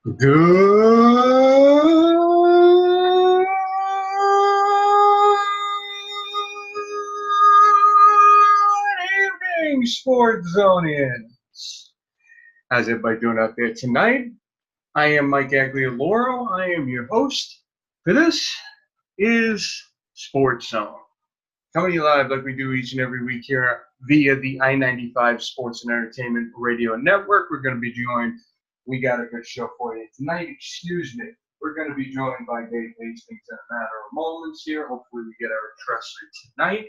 Good evening, SportsZonians. How's everybody doing out there tonight? I am Mike Aglioloro. I am your host for this is SportsZone. Coming to you live like we do each and every week here via the I-95 Sports and Entertainment Radio Network. We're going to be joined. We got a good show for you tonight. Excuse me. We're going to be joined by Dave Hastings in a matter of moments here. Hopefully we get Erich Treslar tonight.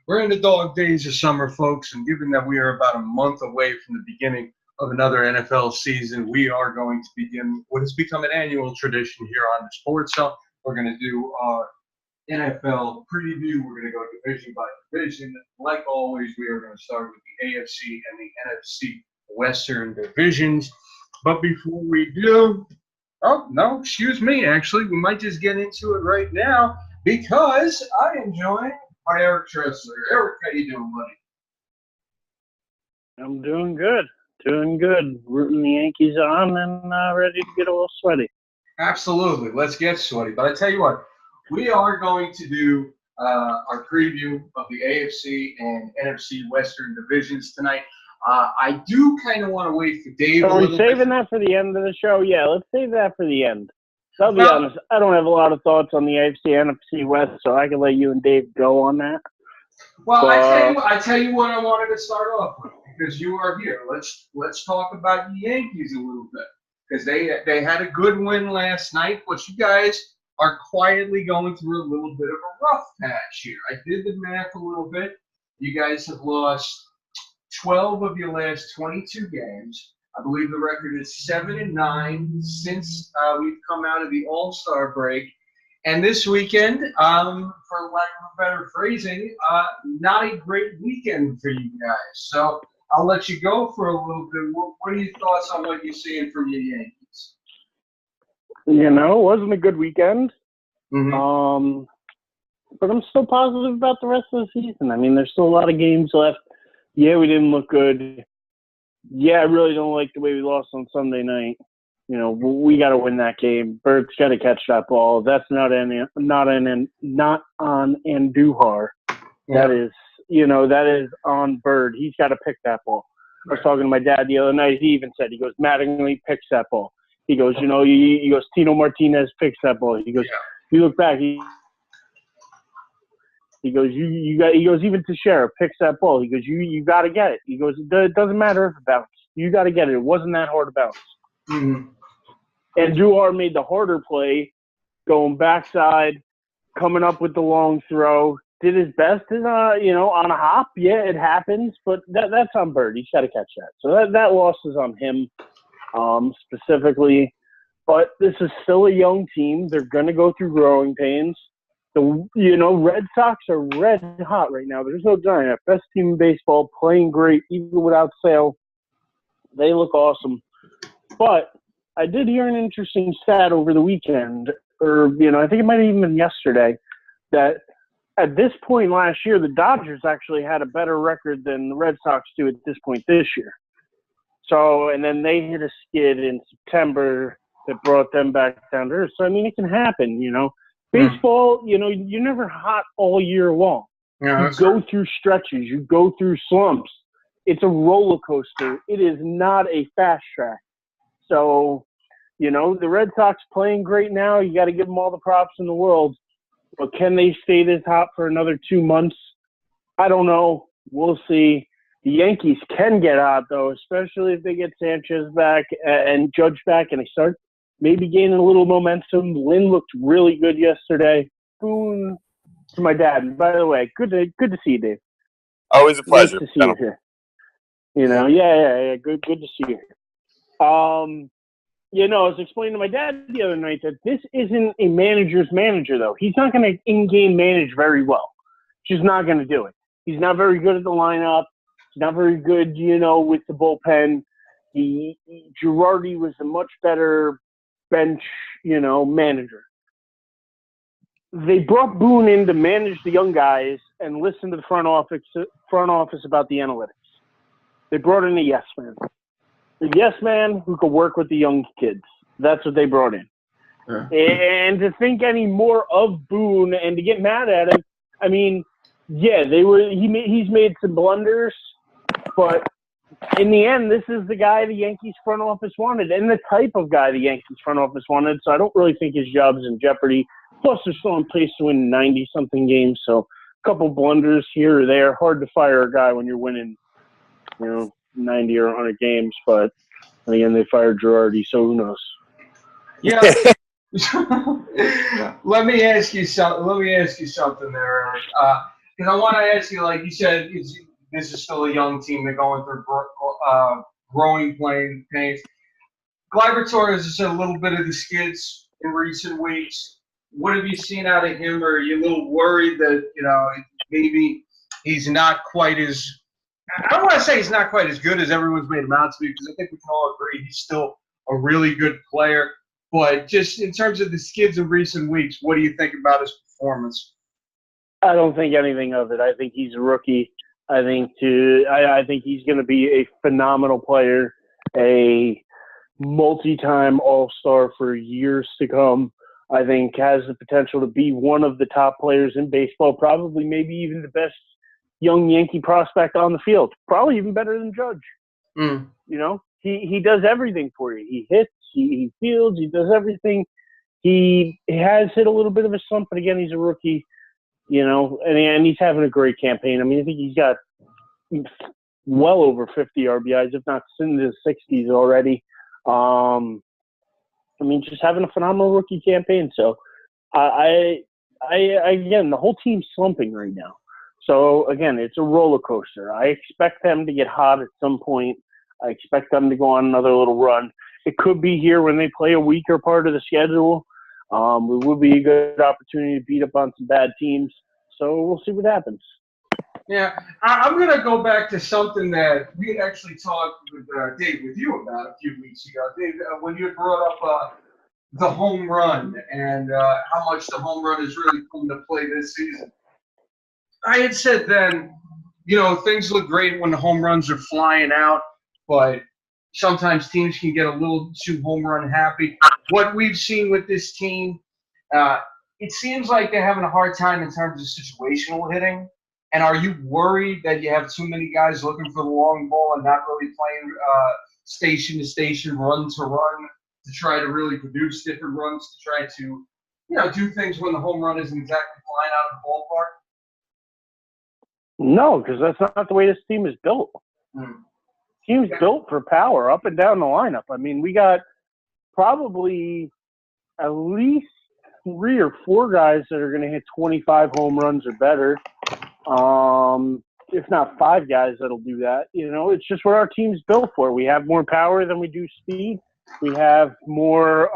We're in the dog days of summer, folks, and given that we are about a month away from the beginning of another NFL season, we are going to begin what has become an annual tradition here on the Sports Zone. We're going to do our NFL preview. We're going to go division by division. Like always, we are going to start with the AFC and the NFC Western divisions. But before we do, oh, no, excuse me, actually, we might just get into it right now because I am joined by Erich Treslar. Erich, how you doing, buddy? I'm doing good. Rooting the Yankees on and ready to get a little sweaty. Absolutely. Let's get sweaty. But I tell you what, we are going to do our preview of the AFC and NFC Western divisions tonight. I do kind of want to wait for Dave. Are we saving that for the end of the show? Yeah, let's save that for the end. I'll be honest, I don't have a lot of thoughts on the AFC and NFC West, so I can let you and Dave go on that. Well, I tell you what I wanted to start off with because you are here. Let's talk about the Yankees a little bit because they had a good win last night, but you guys are quietly going through a little bit of a rough patch here. I did the math a little bit. You guys have lost 12 of your last 22 games. I believe the record is 7-9 since we've come out of the All-Star break. And this weekend, for lack of a better phrasing, not a great weekend for you guys. So I'll let you go for a little bit. What are your thoughts on what you're seeing from your Yankees? You know, it wasn't a good weekend. Mm-hmm. But I'm still positive about the rest of the season. I mean, there's still a lot of games left. Yeah, we didn't look good. Yeah, I really don't like the way we lost on Sunday night. You know, we got to win that game. Bird's got to catch that ball. That's not on Andujar. Yeah. That is on Bird. He's got to pick that ball. I was talking to my dad the other night. He even said, he goes, Mattingly picks that ball. He goes, he goes, Tino Martinez picks that ball. He goes, you look back. He goes, he goes, even Teixeira picks that ball. He goes, you got to get it. He goes, it doesn't matter if it bounces. You got to get it. It wasn't that hard to bounce. Mm-hmm. And Duhar made the harder play, going backside, coming up with the long throw. Did his best, on a hop. Yeah, it happens, but that's on Bird. He's got to catch that. So that loss is on him specifically. But this is still a young team. They're going to go through growing pains. The Red Sox are red hot right now. There's no denying it. Best team in baseball, playing great, even without Sale. They look awesome. But I did hear an interesting stat over the weekend, or, I think it might have even been yesterday, that at this point last year, the Dodgers actually had a better record than the Red Sox do at this point this year. So, and then they hit a skid in September that brought them back down to earth. So, I mean, it can happen, Baseball, you're never hot all year long. Yeah, you go through stretches. You go through slumps. It's a roller coaster. It is not a fast track. So, the Red Sox playing great now. You got to give them all the props in the world. But can they stay this hot for another 2 months? I don't know. We'll see. The Yankees can get hot, though, especially if they get Sanchez back and Judge back and they start maybe gaining a little momentum. Lynn looked really good yesterday. Boone to my dad. And by the way, good to see you, Dave. Always a pleasure. Nice to see you here. Yeah. Good to see you here. I was explaining to my dad the other night that this isn't a manager's manager, though. He's not going to in-game manage very well. Just not going to do it. He's not very good at the lineup. He's not very good, with the bullpen. Girardi was a much better bench, manager. They brought Boone in to manage the young guys and listen to the front office about the analytics. They brought in a yes man. A yes man who could work with the young kids. That's what they brought in. Yeah. And to think any more of Boone and to get mad at him, I mean, yeah, he's made some blunders, but in the end, this is the guy the Yankees front office wanted and the type of guy the Yankees front office wanted. So I don't really think his job's in jeopardy. Plus, they're still on pace to win 90-something games. So a couple blunders here or there. Hard to fire a guy when you're winning, 90 or 100 games. But again, they fired Girardi, so who knows? Yeah. Let me ask you something there, Eric. Because I want to ask you, like you said, this is still a young team. They're going through growing pains. Gleyber Torres has had a little bit of the skids in recent weeks. What have you seen out of him? Or are you a little worried that, maybe he's not quite as – I don't want to say he's not quite as good as everyone's made him out to be, because I think we can all agree he's still a really good player. But just in terms of the skids of recent weeks, what do you think about his performance? I don't think anything of it. I think he's a rookie. I think he's going to be a phenomenal player, a multi-time all-star for years to come. I think has the potential to be one of the top players in baseball, probably maybe even the best young Yankee prospect on the field, probably even better than Judge. Mm. He does everything for you. He hits, he fields, he does everything. He has hit a little bit of a slump, but again, he's a rookie, and he's having a great campaign. I mean, I think he's got well over 50 RBIs, if not in the 60s already. Just having a phenomenal rookie campaign. So, again, the whole team's slumping right now. So, again, it's a roller coaster. I expect them to get hot at some point. I expect them to go on another little run. It could be here when they play a weaker part of the schedule. It would be a good opportunity to beat up on some bad teams. So we'll see what happens. Yeah, I'm going to go back to something that we had actually talked with Dave, with you about a few weeks ago. Dave, when you had brought up the home run and how much the home run has really come to play this season. I had said then, things look great when the home runs are flying out, but sometimes teams can get a little too home run happy. What we've seen with this team, it seems like they're having a hard time in terms of situational hitting. And are you worried that you have too many guys looking for the long ball and not really playing station to station, run to run, to try to really produce different runs, to try to, do things when the home run isn't exactly flying out of the ballpark? No, because that's not the way this team is built. Team's built for power up and down the lineup. I mean, we got probably at least 3 or 4 guys that are going to hit 25 home runs or better. If not 5 guys that'll do that. It's just what our team's built for. We have more power than we do speed. We have more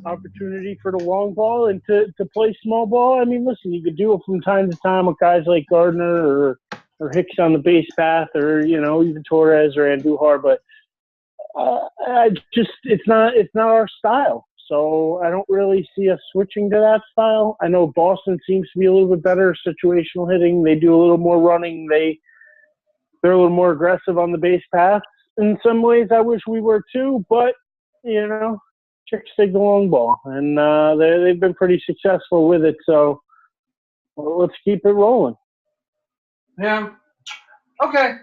opportunity for the long ball and to play small ball. I mean, listen, you could do it from time to time with guys like Gardner or Hicks on the base path, or even Torres or Andujar, but it's not our style. So I don't really see us switching to that style. I know Boston seems to be a little bit better situational hitting. They do a little more running. They're a little more aggressive on the base paths. In some ways, I wish we were too, but chicks take the long ball, and they've been pretty successful with it. So let's keep it rolling. Yeah. Okay.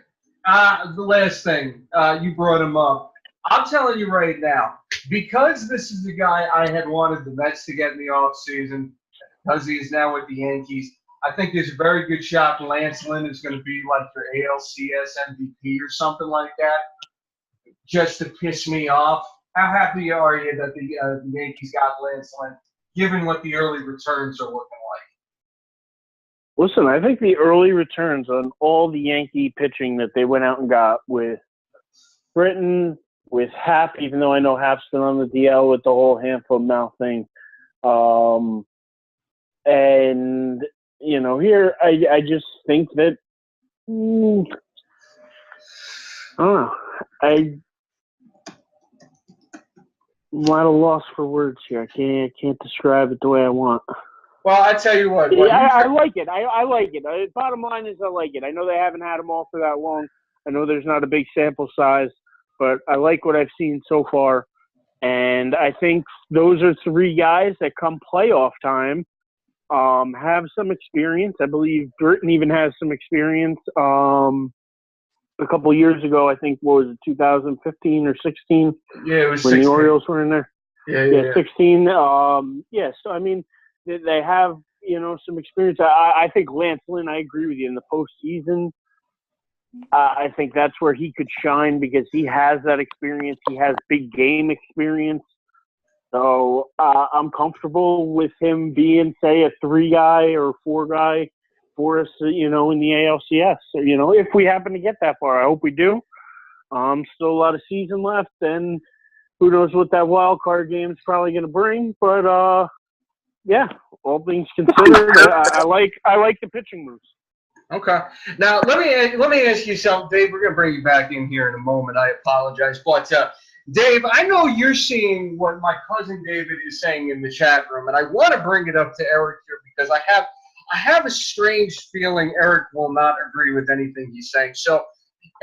The last thing, you brought him up. I'm telling you right now, because this is the guy I had wanted the Mets to get in the offseason, because he is now with the Yankees, I think there's a very good shot Lance Lynn is going to be like their ALCS MVP or something like that, just to piss me off. How happy are you that the Yankees got Lance Lynn, given what the early returns are looking like? Listen, I think the early returns on all the Yankee pitching that they went out and got with Britton, with Happ, even though I know Happ's been on the DL with the whole hand-foot-mouth thing. And, here I just think that, I don't know. I'm at a loss for words here. I can't describe it the way I want. Well, I tell you what. I like it. I like it. Bottom line is I like it. I know they haven't had them all for that long. I know there's not a big sample size, but I like what I've seen so far. And I think those are three guys that come playoff time have some experience. I believe Burton even has some experience. A couple of years ago, I think, what was it, 2015 or 16? Yeah, it was when 16. The Orioles were in there. Yeah. 16. So, I mean, they have, some experience. I think Lance Lynn, I agree with you, in the postseason, I think that's where he could shine because he has that experience. He has big game experience. So I'm comfortable with him being, say, a 3-guy or 4-guy for us, in the ALCS. So, if we happen to get that far, I hope we do. Still a lot of season left, and who knows what that wild card game is probably going to bring. But, all things considered, I like the pitching moves. Okay. Now let me ask you something, Dave. We're gonna bring you back in here in a moment. I apologize, but Dave, I know you're seeing what my cousin David is saying in the chat room, and I want to bring it up to Eric here because I have a strange feeling Eric will not agree with anything he's saying. So,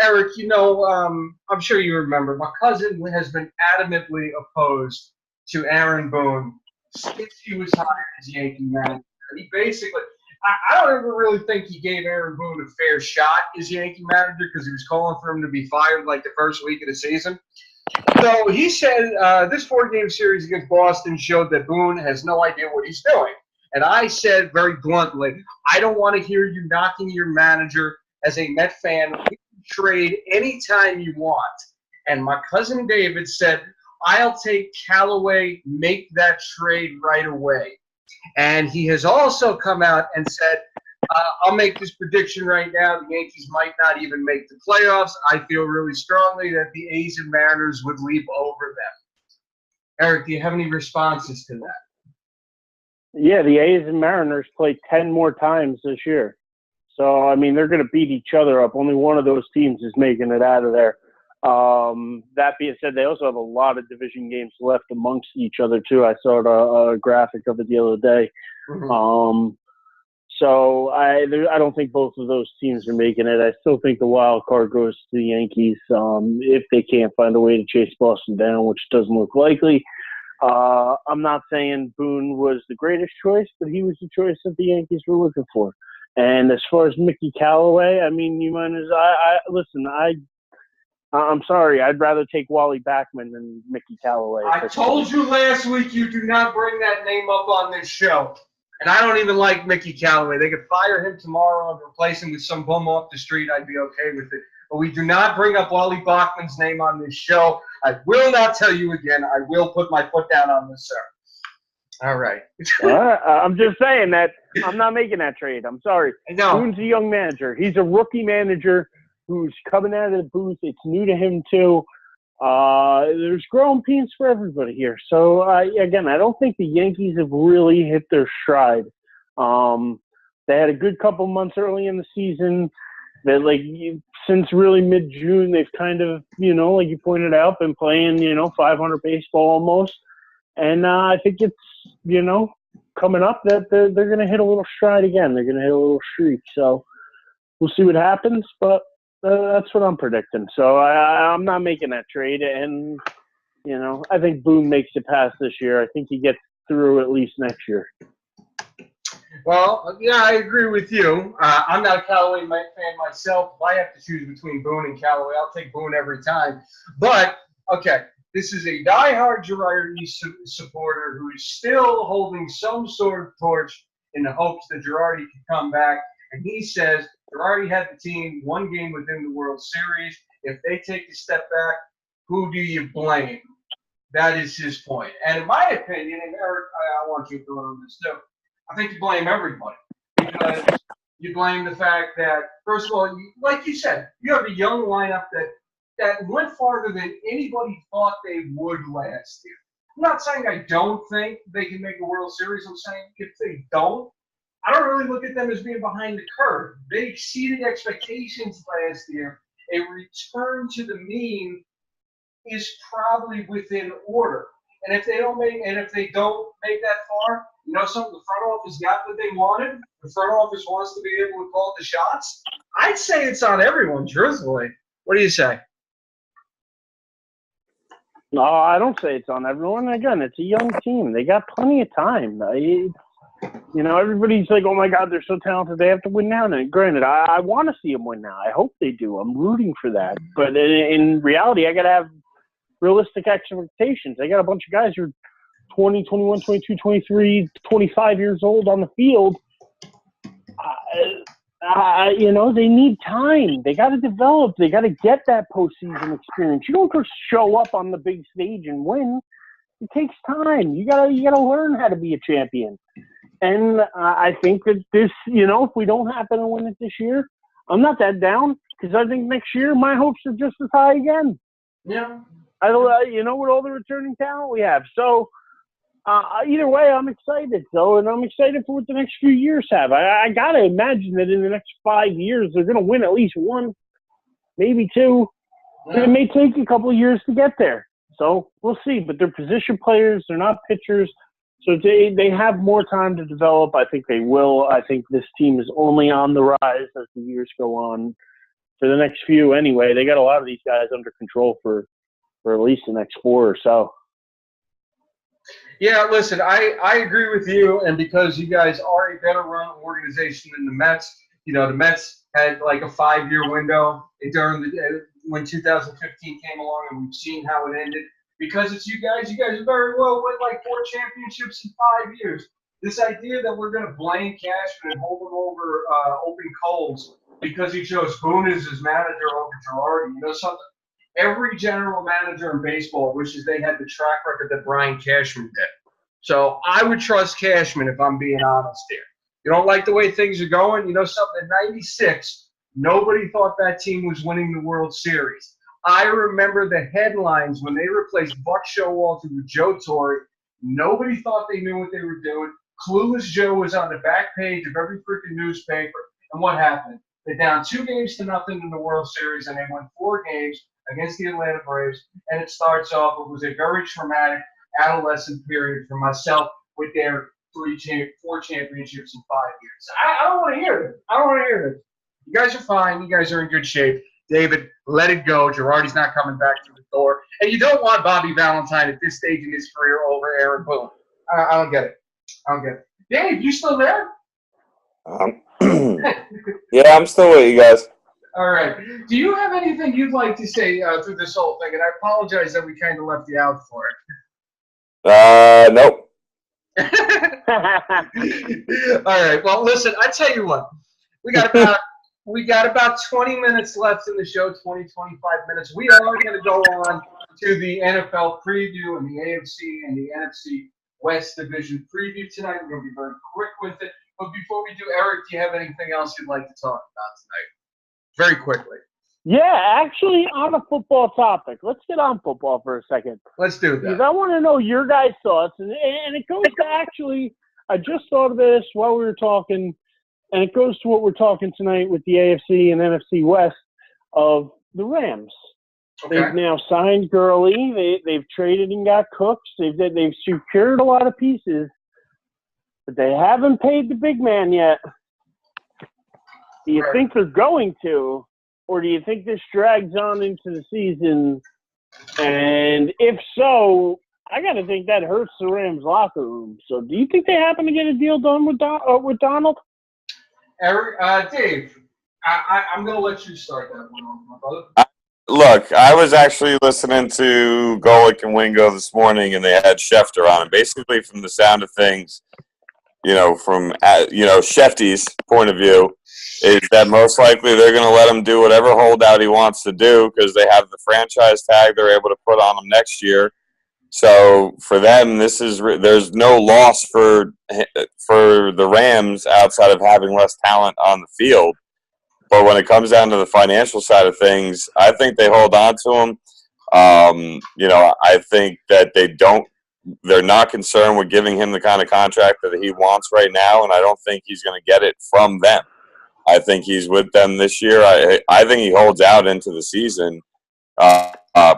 Eric, I'm sure you remember my cousin has been adamantly opposed to Aaron Boone since he was hired as Yankee manager. He basically. I don't ever really think he gave Aaron Boone a fair shot as Yankee manager because he was calling for him to be fired like the first week of the season. So he said this 4-game series against Boston showed that Boone has no idea what he's doing. And I said very bluntly, I don't want to hear you knocking your manager as a Met fan. We can trade anytime you want. And my cousin David said, I'll take Callaway, make that trade right away. And he has also come out and said, I'll make this prediction right now. The Yankees might not even make the playoffs. I feel really strongly that the A's and Mariners would leap over them. Eric, do you have any responses to that? Yeah, the A's and Mariners play 10 more times this year. So, I mean, they're going to beat each other up. Only one of those teams is making it out of there. That being said, they also have a lot of division games left amongst each other too. I saw a graphic of it the other day. Mm-hmm. So I don't think both of those teams are making it. I still think the wild card goes to the Yankees if they can't find a way to chase Boston down, which doesn't look likely. I'm not saying Boone was the greatest choice, but he was the choice that the Yankees were looking for. And as far as Mickey Calloway, I mean, you might listen. I'm sorry. I'd rather take Wally Backman than Mickey Calloway. I told you last week you do not bring that name up on this show. And I don't even like Mickey Calloway. They could fire him tomorrow and replace him with some bum off the street. I'd be okay with it. But we do not bring up Wally Bachman's name on this show. I will not tell you again. I will put my foot down on this, sir. All right. I'm just saying that I'm not making that trade. I'm sorry. No. Boone's a young manager. He's a rookie manager who's coming out of the booth. It's new to him, too. There's growing pains for everybody here. So, again, I don't think the Yankees have really hit their stride. They had a good couple months early in the season. Since really mid-June, they've kind of, like you pointed out, been playing, 500 baseball almost. And I think it's, coming up that they're going to hit a little stride again. They're going to hit a little streak. So we'll see what happens, but that's what I'm predicting. So I'm not making that trade. And, I think Boone makes it past this year. I think he gets through at least next year. Well, yeah, I agree with you. I'm not a Callaway fan myself. If I have to choose between Boone and Callaway, I'll take Boone every time. But, okay, this is a diehard Girardi supporter who is still holding some sort of torch in the hopes that Girardi can come back. And he says Girardi had the team one game within the World Series. If they take a step back, who do you blame? That is his point. And in my opinion, and Eric, I want you to throw on this too, I think you blame everybody because you blame the fact that, first of all, like you said, you have a young lineup that went farther than anybody thought they would last year. I'm not saying I don't think they can make a World Series. I'm saying if they don't, I don't really look at them as being behind the curve. They exceeded expectations last year. A return to the mean is probably within order. And if they don't make that far, something, the front office got what they wanted. The front office wants to be able to call the shots. I'd say it's on everyone, truthfully. What do you say? No, I don't say it's on everyone. Again, it's a young team. They got plenty of time. Everybody's like, oh, my God, they're so talented. They have to win now. And granted, I want to see them win now. I hope they do. I'm rooting for that. But in reality, I got to have realistic expectations. I got a bunch of guys who are 20, 21, 22, 23, 25 years old on the field. They need time. They got to develop. They got to get that postseason experience. You don't just show up on the big stage and win. It takes time. You gotta learn how to be a champion. And I think that this, if we don't happen to win it this year, I'm not that down because I think next year my hopes are just as high again. Yeah. With all the returning talent we have. So either way, I'm excited. And I'm excited for what the next few years have. I got to imagine that in the next 5 years, they're going to win at least one, maybe two. Yeah. It may take a couple of years to get there. So we'll see. But they're position players. They're not pitchers. So they have more time to develop. I think they will. I think this team is only on the rise as the years go on. For the next few anyway, they got a lot of these guys under control for at least the next 4 or so. Yeah, listen, I agree with you. And because you guys are a better run organization than the Mets, the Mets had like a 5-year window during when 2015 came along, and we've seen how it ended. Because it's you guys very well win like 4 championships in 5 years. This idea that we're going to blame Cashman and hold him over open coals because he chose Boone as his manager over Girardi. You know something? Every general manager in baseball wishes they had the track record that Brian Cashman did. So I would trust Cashman if I'm being honest here. You don't like the way things are going? You know something? In '96, nobody thought that team was winning the World Series. I remember the headlines when they replaced Buck Showalter with Joe Torre. Nobody thought they knew what they were doing. Clueless Joe was on the back page of every freaking newspaper. And what happened? They're down 2-0 in the World Series, and they won 4 games against the Atlanta Braves. And it starts off, it was a very traumatic adolescent period for myself with their 4 championships in 5 years. I don't want to hear this. I don't want to hear this. You guys are fine. You guys are in good shape. David, let it go. Girardi's not coming back through the door. And you don't want Bobby Valentine at this stage in his career over Aaron Boone. I don't get it. Dave, you still there? Yeah, I'm still with you guys. All right. Do you have anything you'd like to say through this whole thing? And I apologize that we kind of left you out for it. Nope. All right. Well, listen, I tell you what. We got about 20 minutes left in the show, 20, 25 minutes. We are going to go on to the NFL preview and the AFC and the NFC West Division preview tonight. We're going to be very quick with it. But before we do, Eric, do you have anything else you'd like to talk about tonight? Very quickly. Yeah, actually, on a football topic. Let's get on football for a second. Let's do that. Because I want to know your guys' thoughts. And it goes to actually, I just thought of this while we were talking. And it goes to what we're talking tonight with the AFC and NFC West of the Rams. Okay. They've now signed Gurley. They've traded and got Cooks. They've secured a lot of pieces, but they haven't paid the big man yet. Do you think they're going to, or do you think this drags on into the season? And if so, I got to think that hurts the Rams locker room. So do you think they happen to get a deal done with Donald? Eric, Dave, I'm going to let you start that one, my brother. Look, I was actually listening to Golick and Wingo this morning, and they had Schefter on. And basically, from the sound of things, from Shefty's point of view, is that most likely they're going to let him do whatever holdout he wants to do because they have the franchise tag they're able to put on him next year. So for them, there's no loss for the Rams outside of having less talent on the field. But when it comes down to the financial side of things, I think they hold on to him. I think that they're not concerned with giving him the kind of contract that he wants right now, and I don't think he's going to get it from them. I think he's with them this year. I think he holds out into the season.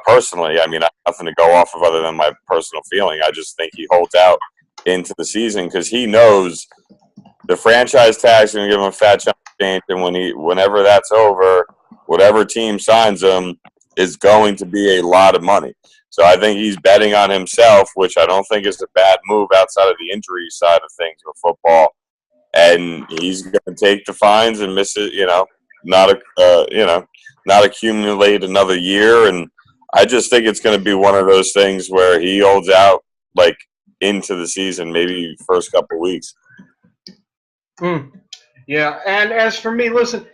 Personally, I mean, I have nothing to go off of other than my personal feeling. I just think he holds out into the season because he knows the franchise tag's going to give him a fat chunk of change, and whenever that's over, whatever team signs him is going to be a lot of money. So I think he's betting on himself, which I don't think is a bad move outside of the injury side of things with football. And he's going to take the fines and miss it, not accumulate another year. And I just think it's going to be one of those things where he holds out like into the season, maybe first couple of weeks. Yeah, and as for me, listen,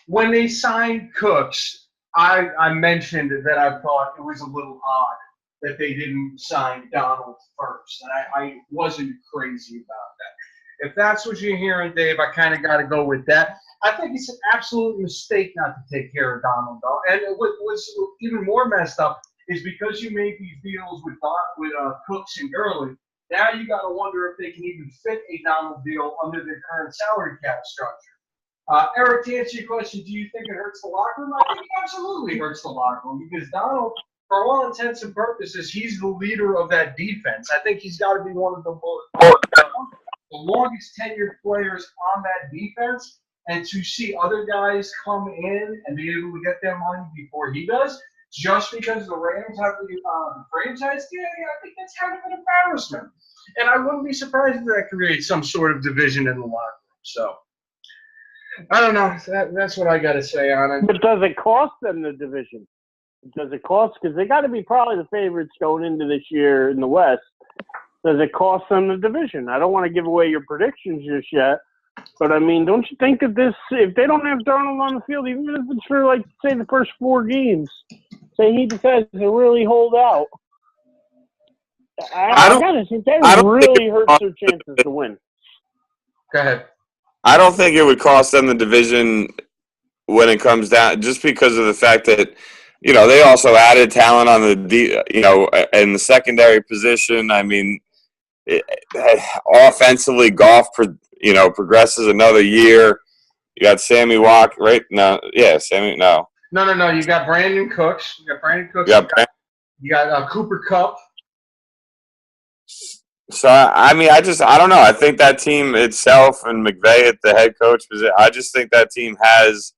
when they signed Cooks, I mentioned that I thought it was a little odd that they didn't sign Donald first. And I wasn't crazy about that. If that's what you're hearing, Dave, I kind of got to go with that. I think it's an absolute mistake not to take care of Donald, though. And what's even more messed up is because you made these deals with Cooks and Gurley, now you got to wonder if they can even fit a Donald deal under their current salary cap structure. Eric, to answer your question, do you think it hurts the locker room? I think it absolutely hurts the locker room because Donald, for all intents and purposes, he's the leader of that defense. I think he's got to be one of the longest tenured players on that defense. And to see other guys come in and be able to get their money before he does, just because the Rams have the franchise tag, I think that's kind of an embarrassment. And I wouldn't be surprised if that creates some sort of division in the locker room. So, I don't know. That's what I got to say on it. But does it cost them the division? Does it cost? Because they got to be probably the favorites going into this year in the West. Does it cost them the division? I don't want to give away your predictions just yet. But, I mean, don't you think that if they don't have Darnold on the field, even if it's for, like, say, the first 4 games, say he decides to really hold out, I gotta think that really hurts their chances to win. Go ahead. I don't think it would cost them the division when it comes down, just because of the fact that, they also added talent on in the secondary position. I mean, offensively, Goff, progresses another year. You got Sammy Walker, right? No. No, you got Brandon Cooks. You got Cooper Kupp. So, I mean, I don't know. I think that team itself and McVay at the head coach position, I just think that team has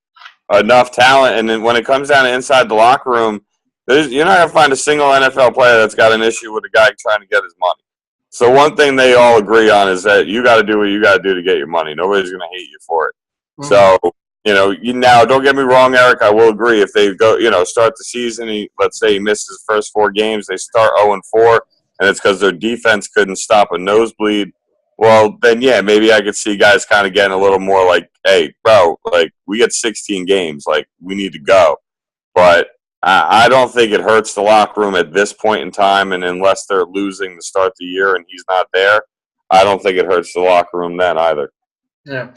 enough talent. And then when it comes down to inside the locker room, you're not going to find a single NFL player that's got an issue with a guy trying to get his money. So one thing they all agree on is that you got to do what you got to do to get your money. Nobody's going to hate you for it. Mm-hmm. So, now don't get me wrong, Eric. I will agree. If they go, start the season, let's say he misses his first 4 games, they start 0-4. And it's because their defense couldn't stop a nosebleed, well, then, yeah, maybe I could see guys kind of getting a little more like, hey, bro, like, we got 16 games. Like, we need to go. But I don't think it hurts the locker room at this point in time, and unless they're losing to start the year and he's not there, I don't think it hurts the locker room then either. Yeah.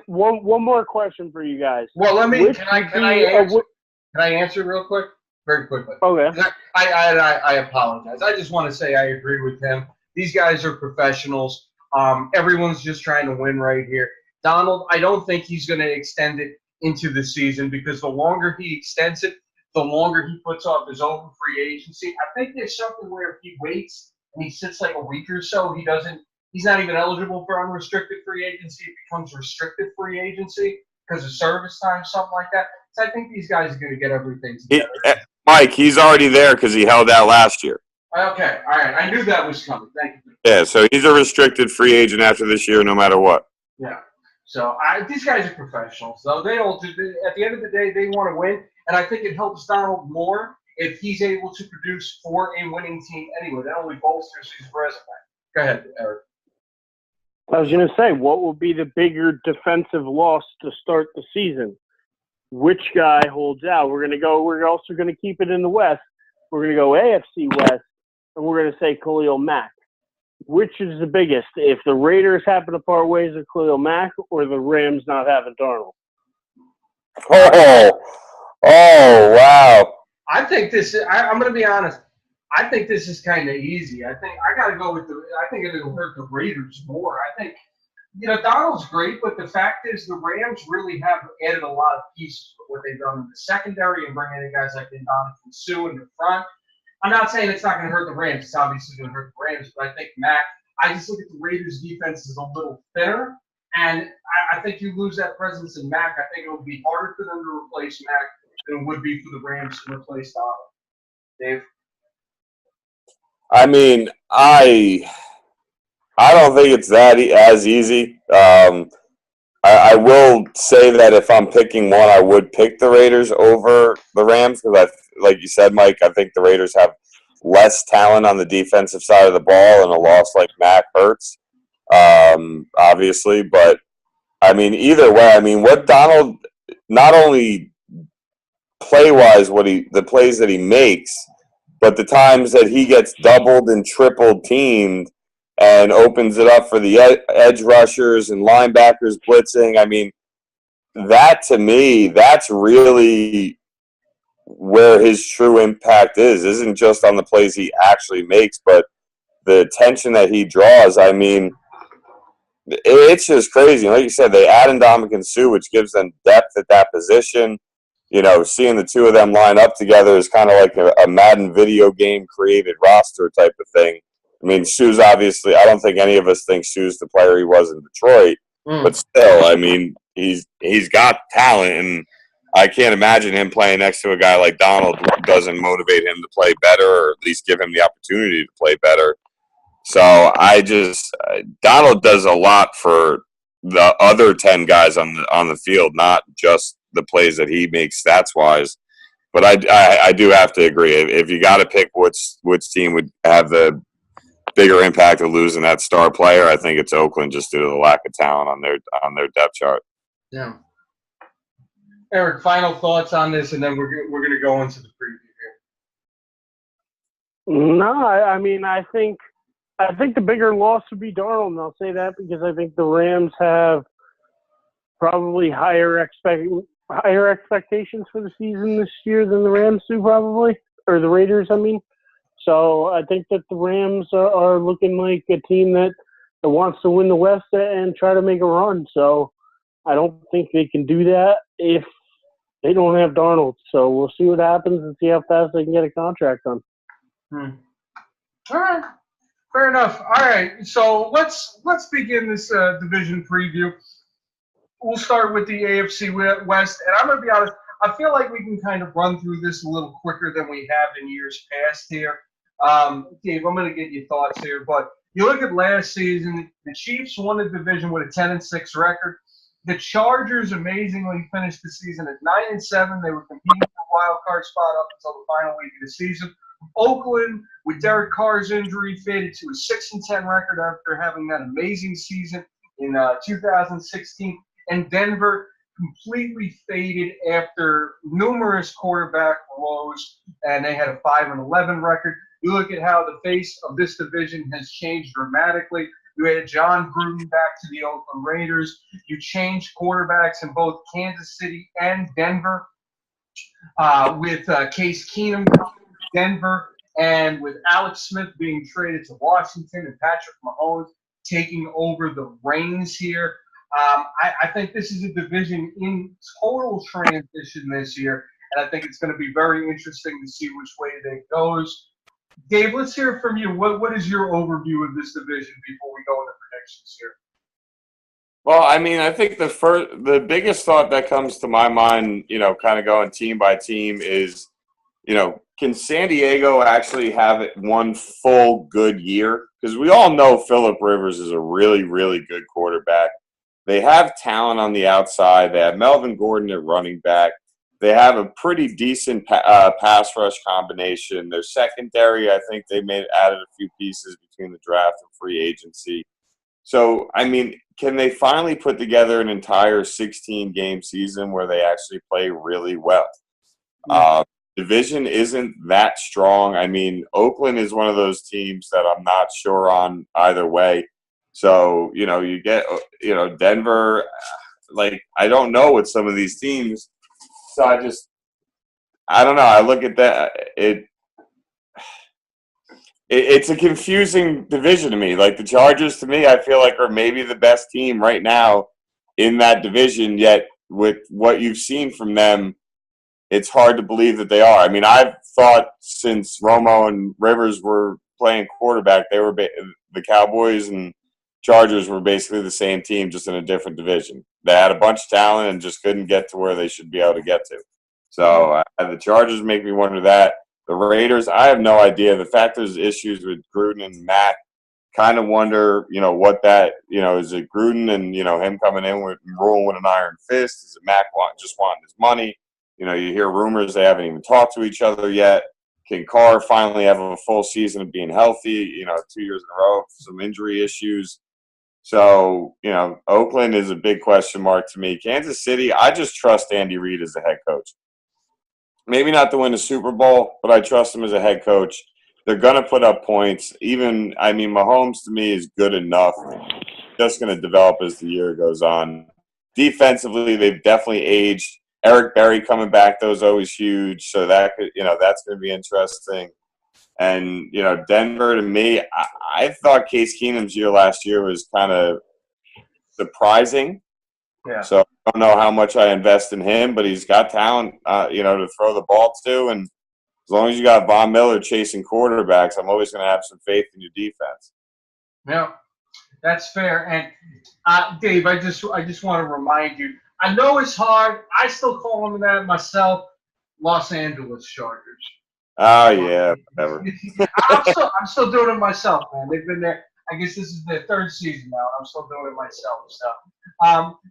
One more question for you guys. Well, can I answer real quick? Very quickly. Okay. I apologize. I just want to say I agree with him. These guys are professionals. Everyone's just trying to win right here. Donald, I don't think he's going to extend it into the season because the longer he extends it, the longer he puts off his own free agency. I think there's something where if he waits and he sits like a week or so, he's not even eligible for unrestricted free agency. It becomes restricted free agency because of service time, something like that. So I think these guys are going to get everything together. Mike, he's already there because he held out last year. Okay, all right. I knew that was coming. Thank you. Yeah, so he's a restricted free agent after this year no matter what. Yeah. So these guys are professionals. So at the end of the day, they want to win. And I think it helps Donald more if he's able to produce for a winning team anyway. That only bolsters his resume. Go ahead, Eric. I was going to say, what will be the bigger defensive loss to start the season? Which guy holds out? We're also going to keep it in the West. We're going to go AFC West, and we're going to say Khalil Mack. Which is the biggest? If the Raiders happen to part ways with Khalil Mack or the Rams not having Darnold? Oh, wow. I think I'm going to be honest. I think this is kind of easy. I think I got to go with I think it'll hurt the Raiders more. I think, Donald's great, but the fact is the Rams really have added a lot of pieces with what they've done in the secondary and bringing in guys like Ndamukong Suh in the front. I'm not saying it's not going to hurt the Rams. It's obviously going to hurt the Rams, but I think Mack, I just look at the Raiders' defense as a little thinner, and I think you lose that presence in Mack. I think it would be harder for them to replace Mack than it would be for the Rams to replace Donald. Dave? I mean, I don't think it's that as easy. I will say that if I'm picking one, I would pick the Raiders over the Rams because, like you said, Mike, I think the Raiders have less talent on the defensive side of the ball, and a loss like Mack hurts, obviously. But, I mean, either way, I mean, what Donald, not only play-wise, the plays that he makes, but the times that he gets doubled and tripled teamed and opens it up for the edge rushers and linebackers blitzing. I mean, that to me, that's really where his true impact is. Isn't just on the plays he actually makes, but the attention that he draws. I mean, it's just crazy. Like you said, they add Ndamukong Suh, which gives them depth at that position. You know, seeing the two of them line up together is kind of like a Madden video game created roster type of thing. I mean, Suh's obviously, I don't think any of us think Suh's the player he was in Detroit, but still, I mean, he's got talent, and I can't imagine him playing next to a guy like Donald who doesn't motivate him to play better, or at least give him the opportunity to play better. So Donald does a lot for the other 10 guys on the field, not just the plays that he makes stats wise. But I do have to agree. If you got to pick which team would have the bigger impact of losing that star player, I think it's Oakland, just due to the lack of talent on their depth chart. Yeah. Eric, final thoughts on this, and then we're going to go into the preview here. No, I mean, I think the bigger loss would be Darnold, and I'll say that because I think the Rams have probably higher expectations for the season this year than the Rams do, probably, or the Raiders, I mean. So I think that the Rams are looking like a team that wants to win the West and try to make a run. So I don't think they can do that if they don't have Darnold. So we'll see what happens and see how fast they can get a contract done. All right. Fair enough. All right. So let's begin this division preview. We'll start with the AFC West. And I'm going to be honest, I feel like we can kind of run through this a little quicker than we have in years past here. Dave, I'm going to get your thoughts here. But you look at last season, the Chiefs won the division with a 10-6 record. The Chargers amazingly finished the season at 9-7. They were competing for a wild card spot up until the final week of the season. Oakland, with Derek Carr's injury, faded to a 6-10 record after having that amazing season in 2016. And Denver completely faded after numerous quarterback woes, and they had a 5-11 record. You look at how the face of this division has changed dramatically. You had John Gruden back to the Oakland Raiders. You changed quarterbacks in both Kansas City and Denver with Case Keenum coming to Denver, and with Alex Smith being traded to Washington and Patrick Mahomes taking over the reins here. I think this is a division in total transition this year, and I think it's going to be very interesting to see which way that goes. Dave, let's hear from you. What is your overview of this division before we go into predictions here? Well, I mean, I think the biggest thought that comes to my mind, you know, kind of going team by team is, you know, can San Diego actually have one full good year? Because we all know Phillip Rivers is a really, really good quarterback. They have talent on the outside. They have Melvin Gordon at running back. They have a pretty decent pass rush combination. Their secondary, I think they added a few pieces between the draft and free agency. So, I mean, can they finally put together an entire 16-game season where they actually play really well? Division isn't that strong. I mean, Oakland is one of those teams that I'm not sure on either way. So, you know, you get, you know, Denver, like, I don't know with some of these teams. So I don't know. I look at that. It's a confusing division to me. Like the Chargers, to me, I feel like are maybe the best team right now in that division. Yet with what you've seen from them, it's hard to believe that they are. I mean, I've thought since Romo and Rivers were playing quarterback, they were the Cowboys and Chargers were basically the same team, just in a different division. They had a bunch of talent and just couldn't get to where they should be able to get to. So the Chargers make me wonder that. The Raiders, I have no idea. The fact there's issues with Gruden and Mack, kind of wonder, what that, is it Gruden and, him coming in with ruling with an iron fist? Is it Mack just wanting his money? You hear rumors they haven't even talked to each other yet. Can Carr finally have a full season of being healthy, 2 years in a row, some injury issues? So, Oakland is a big question mark to me. Kansas City, I just trust Andy Reid as the head coach. Maybe not to win the Super Bowl, but I trust him as a head coach. They're going to put up points. Mahomes to me is good enough. Just going to develop as the year goes on. Defensively, they've definitely aged. Eric Berry coming back, though, is always huge. So that could, that's going to be interesting. And, Denver, to me, I thought Case Keenum's year last year was kind of surprising. Yeah. So I don't know how much I invest in him, but he's got talent, to throw the ball to. And as long as you got Von Miller chasing quarterbacks, I'm always going to have some faith in your defense. Yeah, that's fair. And Dave, I just want to remind you, I know it's hard. I still call them that myself. Los Angeles Chargers. Oh yeah, whatever. I'm still doing it myself, man. They've been there. I guess this is their third season now. I'm still doing it myself. So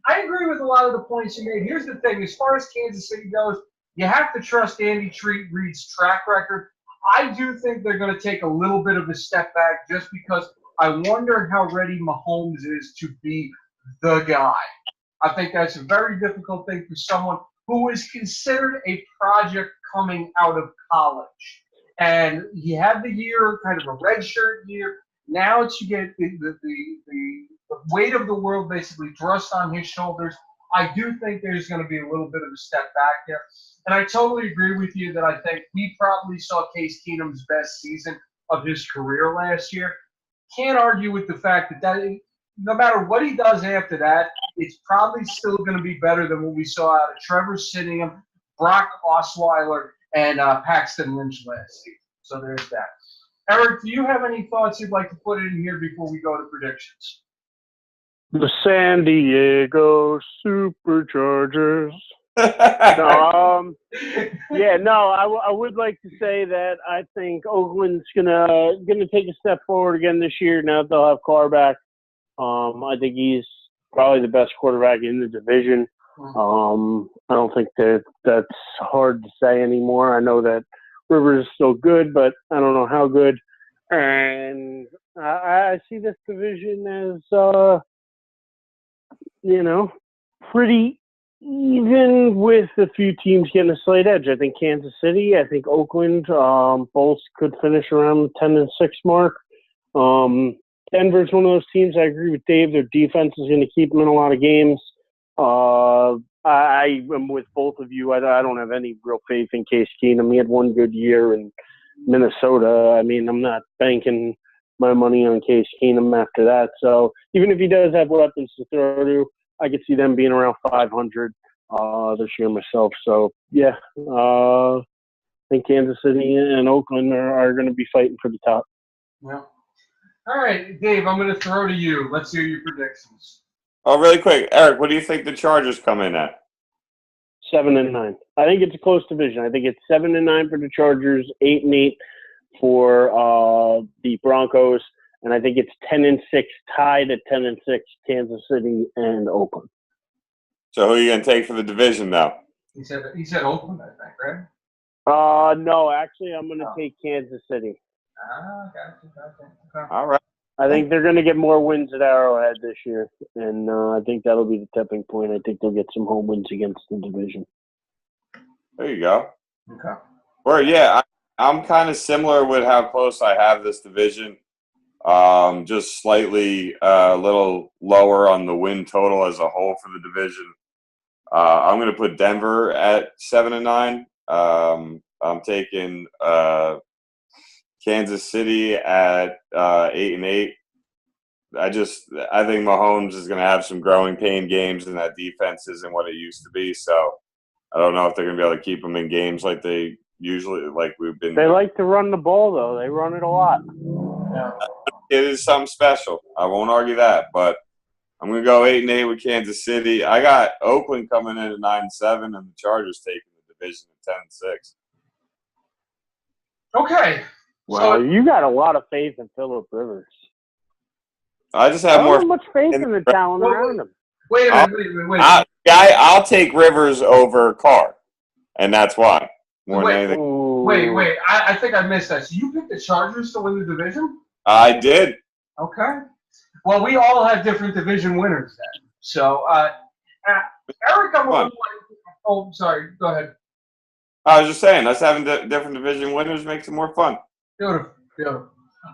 I agree with a lot of the points you made. Here's the thing: as far as Kansas City goes, you have to trust Andy Reid's track record. I do think they're going to take a little bit of a step back just because I wonder how ready Mahomes is to be the guy. I think that's a very difficult thing for someone who is considered a project coming out of college. And he had the year, kind of a redshirt year. Now to get the weight of the world basically thrust on his shoulders, I do think there's going to be a little bit of a step back there. And I totally agree with you that I think we probably saw Case Keenum's best season of his career last year. Can't argue with the fact that no matter what he does after that, it's probably still going to be better than what we saw out of Trevor Siemian, Brock Osweiler, and Paxton Lynch last season. So there's that. Eric, do you have any thoughts you'd like to put in here before we go to predictions? The San Diego Superchargers. I would like to say that I think Oakland's gonna take a step forward again this year. Now that they'll have Carr back, I think he's probably the best quarterback in the division. I don't think that's hard to say anymore. I know that Rivers is still good, but I don't know how good. And I see this division as pretty even with a few teams getting a slight edge. I think Kansas City, I think Oakland, both could finish around the 10-6 mark. Denver's one of those teams. I agree with Dave. Their defense is going to keep them in a lot of games. I am with both of you. I don't have any real faith in Case Keenum. He had one good year in Minnesota. I'm not banking my money on Case Keenum after that. So even if he does have weapons to throw to, I could see them being around 500 this year myself. So, yeah, I think Kansas City and Oakland are going to be fighting for the top. Yeah. All right, Dave, I'm going to throw to you. Let's hear your predictions. Oh, really quick. Eric, what do you think the Chargers come in at? 7-9. I think it's a close division. I think it's 7-9 for the Chargers, 8-8 for the Broncos, and I think it's 10-6 tied at 10-6 Kansas City and Oakland. So who are you going to take for the division now? He said Oakland, I think, right? No, actually, I'm going to take Kansas City. Gotcha. All right. I think they're going to get more wins at Arrowhead this year, and I think that'll be the tipping point. I think they'll get some home wins against the division. There you go. Okay. Well, yeah, I'm kind of similar with how close I have this division. Just slightly a little lower on the win total as a whole for the division. I'm going to put Denver at 7-9. I'm taking Kansas City at 8-8. I think Mahomes is going to have some growing pain games, and that defense isn't what it used to be. So I don't know if they're going to be able to keep them in games like they usually we've been. They like to run the ball, though. They run it a lot. Yeah. It is something special. I won't argue that, but I'm going to go 8-8 with Kansas City. I got Oakland coming in at 9-7, and the Chargers taking the division at 10-6. Okay. Well, you got a lot of faith in Phillip Rivers. I just I have don't more have much faith in the talent around him. Wait a minute. I'll take Rivers over Carr, and that's why. More than anything. Wait. I think I missed that. So you picked the Chargers to win the division? I did. Okay. Well, we all have different division winners then. So, Eric, oh, sorry. Go ahead. I was just saying, us having different division winners makes it more fun. Beautiful. All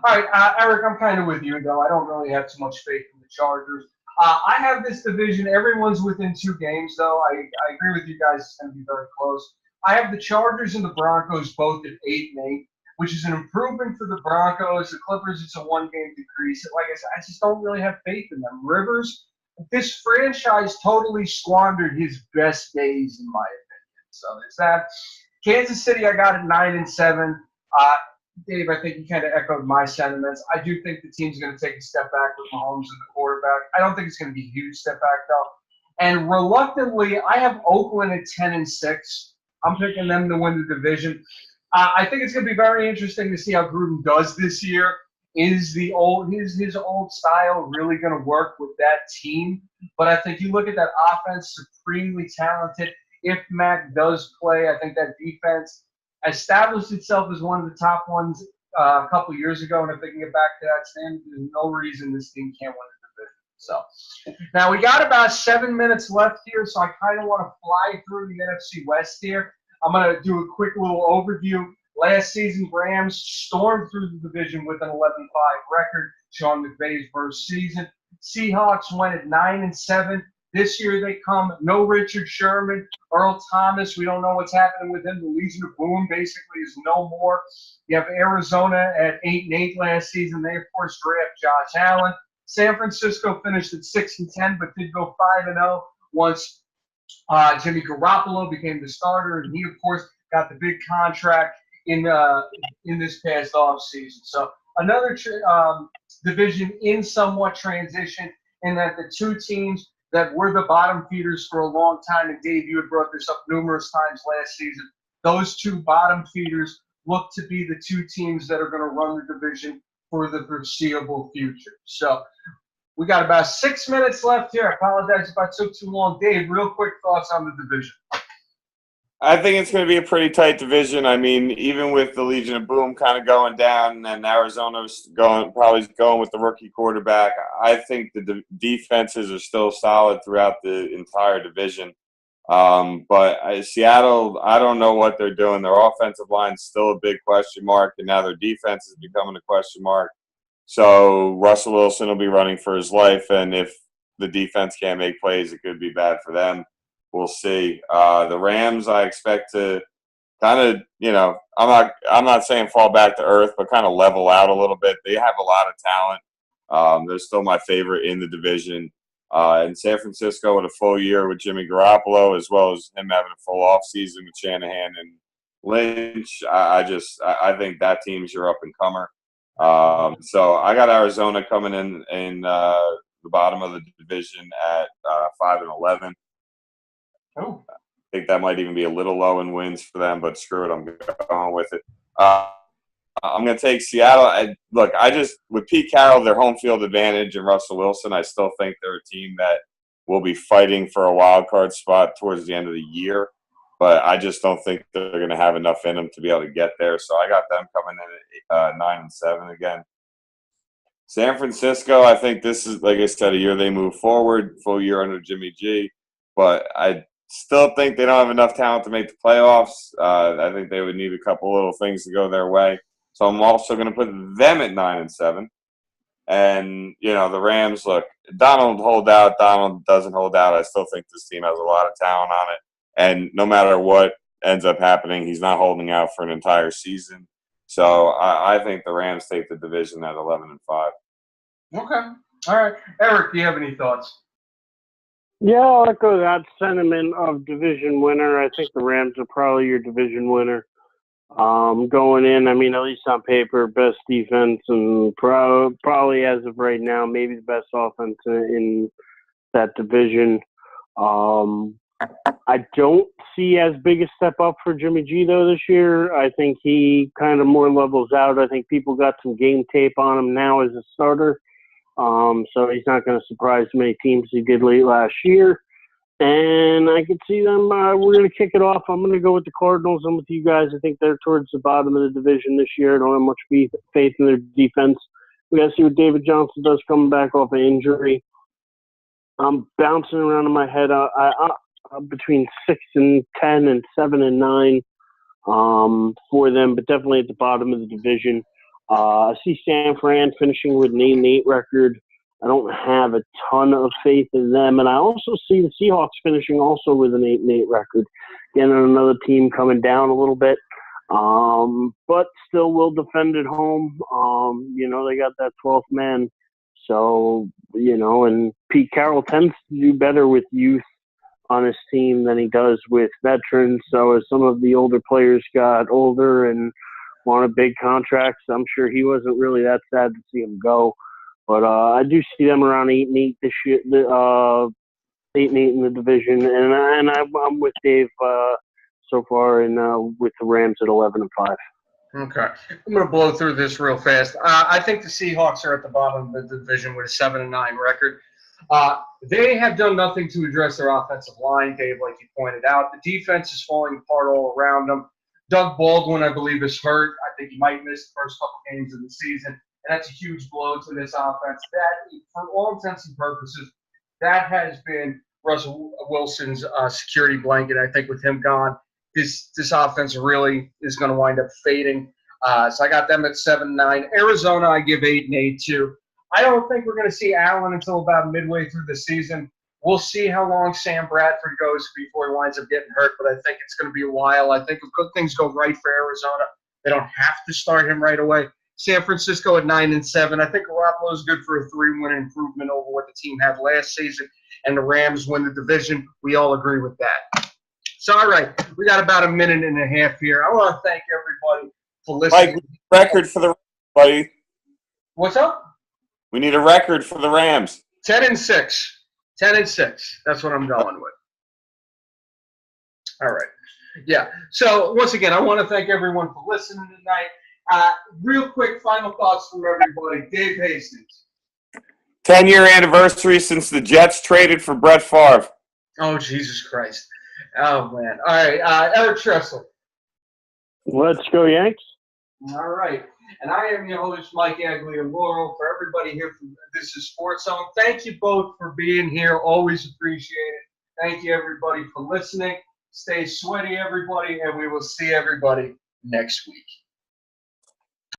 right, Eric, I'm kind of with you, though. I don't really have too much faith in the Chargers. I have this division. Everyone's within 2 games, though. I agree with you guys. It's going to be very close. I have the Chargers and the Broncos both at 8-8, which is an improvement for the Broncos. The Clippers, it's a 1-game decrease. Like I said, I just don't really have faith in them. Rivers, this franchise totally squandered his best days, in my opinion. So it's that. Kansas City, I got at 9-7. Dave, I think you kind of echoed my sentiments. I do think the team's going to take a step back with Mahomes and the quarterback. I don't think it's going to be a huge step back, though. And reluctantly, I have Oakland at 10-6. I'm picking them to win the division. I think it's going to be very interesting to see how Gruden does this year. Is his old style really going to work with that team? But I think you look at that offense, supremely talented. If Mack does play, I think that defense established itself as one of the top ones a couple years ago, and if they can get back to that standard, there's no reason this team can't win the division. So now we got about 7 minutes left here, so I kind of want to fly through the NFC West here. I'm going to do a quick little overview. Last season, Rams stormed through the division with an 11-5 record, Sean McVay's first season. Seahawks went at 9-7. This year they come, no Richard Sherman, Earl Thomas. We don't know what's happening with him. The Legion of Boone basically is no more. You have Arizona at 8-8 last season. They, of course, draft Josh Allen. San Francisco finished at 6-10, but did go 5-0 once Jimmy Garoppolo became the starter, and he, of course, got the big contract in this past offseason. So another division in somewhat transition in that the 2 teams that were the bottom feeders for a long time, and Dave, you had brought this up numerous times last season, those 2 bottom feeders look to be the 2 teams that are going to run the division for the foreseeable future. So we got about 6 minutes left here. I apologize if I took too long. Dave, real quick thoughts on the division. I think it's going to be a pretty tight division. I mean, even with the Legion of Boom kind of going down and Arizona's probably going with the rookie quarterback, I think the defenses are still solid throughout the entire division. But Seattle, I don't know what they're doing. Their offensive line is still a big question mark, and now their defense is becoming a question mark. So Russell Wilson will be running for his life, and if the defense can't make plays, it could be bad for them. We'll see. The Rams, I expect to kind of, I'm not saying fall back to earth, but kind of level out a little bit. They have a lot of talent. They're still my favorite in the division. And San Francisco with a full year with Jimmy Garoppolo, as well as him having a full offseason with Shanahan and Lynch. I think that team's your up-and-comer. So I got Arizona coming in the bottom of the division at 5-11. Oh. I think that might even be a little low in wins for them, but screw it, I'm going with it. I'm going to take Seattle. With Pete Carroll, their home field advantage, and Russell Wilson, I still think they're a team that will be fighting for a wild card spot towards the end of the year. But I just don't think they're going to have enough in them to be able to get there. So I got them coming in at 9-7 again. San Francisco, I think this is, like I said, a year they move forward, full year under Jimmy G. But I still think they don't have enough talent to make the playoffs. I think they would need a couple little things to go their way. So I'm also going to put them at 9-7. And, the Rams, look, Donald doesn't hold out. I still think this team has a lot of talent on it. And no matter what ends up happening, he's not holding out for an entire season. So I think the Rams take the division at 11-5. Okay. All right. Eric, do you have any thoughts? Yeah, I'll echo that sentiment of division winner. I think the Rams are probably your division winner. Going in, at least on paper, best defense and probably as of right now, maybe the best offense in that division. I don't see as big a step up for Jimmy G, though, this year. I think he kind of more levels out. I think people got some game tape on him now as a starter. So he's not going to surprise many teams he did late last year. And I could see them, we're going to kick it off. I'm going to go with the Cardinals. I'm with you guys. I think they're towards the bottom of the division this year. I don't have much faith in their defense. We got to see what David Johnson does coming back off an injury. I'm bouncing around in my head. I'm between 6 and 10 and 7 and 9 for them, but definitely at the bottom of the division. I see San Fran finishing with an 8-8 record. I don't have a ton of faith in them. And I also see the Seahawks finishing also with an 8-8 record. Again, another team coming down a little bit, but still will defend at home. They got that 12th man. So, and Pete Carroll tends to do better with youth on his team than he does with veterans. So as some of the older players got older and wanted big contracts, I'm sure he wasn't really that sad to see him go. But I do see them around 8-8 this year, 8-8 in the division, and I'm with Dave so far, and with the Rams at 11-5. Okay, I'm going to blow through this real fast. I think the Seahawks are at the bottom of the division with a 7-9 record. They have done nothing to address their offensive line, Dave, like you pointed out. The defense is falling apart all around them. Doug Baldwin, I believe, is hurt. I think he might miss the first couple games of the season. And that's a huge blow to this offense. That, for all intents and purposes, that has been Russell Wilson's security blanket. I think with him gone, this offense really is going to wind up fading. So I got them at 7-9. Arizona, I give 8-8 too. I don't think we're going to see Allen until about midway through the season. We'll see how long Sam Bradford goes before he winds up getting hurt, but I think it's going to be a while. I think if good things go right for Arizona, they don't have to start him right away. San Francisco at 9-7. I think Garoppolo is good for a 3-win improvement over what the team had last season, and the Rams win the division. We all agree with that. So, all right, we got about a minute and a half here. I want to thank everybody for listening. Mike, record for the Rams, buddy. What's up? We need a record for the Rams. 10-6. 10-6. That's what I'm going with. All right. Yeah. So, once again, I want to thank everyone for listening tonight. Real quick, final thoughts from everybody. Dave Hastings. 10-year anniversary since the Jets traded for Brett Favre. Oh, Jesus Christ. Oh, man. All right. Erich Treslar. Let's go, Yanks. All right. And I am your host, Mike Aguilar. For everybody here from This Is SportsZone, thank you both for being here. Always appreciate it. Thank you, everybody, for listening. Stay sweaty, everybody, and we will see everybody next week.